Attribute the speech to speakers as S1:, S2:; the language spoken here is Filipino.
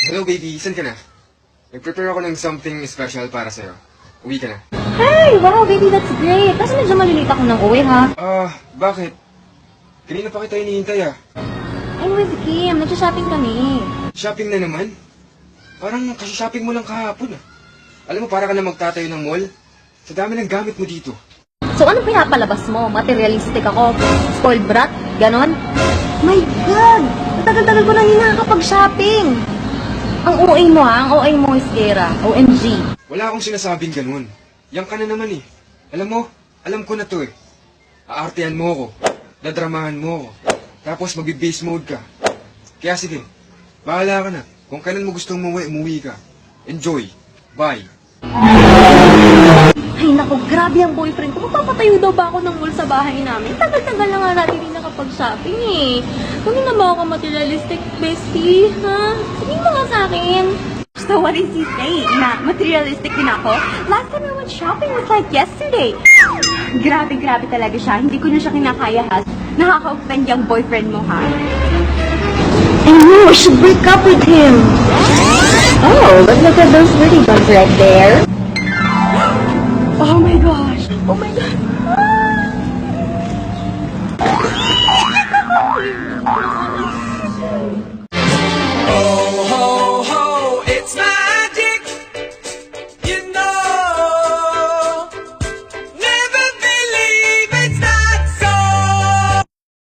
S1: Hello baby, saan ka na? Nag-prepare ako ng something special para sa'yo. Uwi ka na.
S2: Hey! Wow, baby, that's great. Kasi medyo malilate ako ng uwi, ha?
S1: Bakit? Kanina pa kita hinihintay
S2: I'm with Kim. Nagsha-shopping kami.
S1: Shopping na naman? Parang kasi-shopping mo lang kahapon Alam mo, para ka na magtatayo ng mall. Sa dami ng gamit mo dito.
S2: So, anong pinapalabas mo? Materialistic ako? Spoiled brat? Ganon? My God! Matagal-tagal ko na hindi nakakapag-shopping. Ang OA mo, ha? Ang OA mo is Gera. OMG.
S1: Wala akong sinasabing ganun. Yang ka na naman Alam mo, alam ko na to Aartehan mo ako. Dadramahan mo ako. Tapos magbi-base mode ka. Kaya sige, bahala ka na. Kung kailan mo gustong umuwi ka. Enjoy. Bye.
S2: Ay, naku, grabe ang boyfriend ko. Magpapatayo daw ba ako ng mall sa bahay namin? Tagal-tagal na nga natin hindi nakapag-shopping Kung na ba ako materialistic, bestie, ha? Sabihin mo nga sa akin. So what is he saying? Na materialistic din ako? Last time I went shopping was like yesterday. Grabe talaga siya. Hindi ko na siya kinakaya, ha? Nakaka-offend yung boyfriend mo, ha? I know, I should break up with him. Oh, look at those pretty bugs right there. Oh my gosh. Oh my God.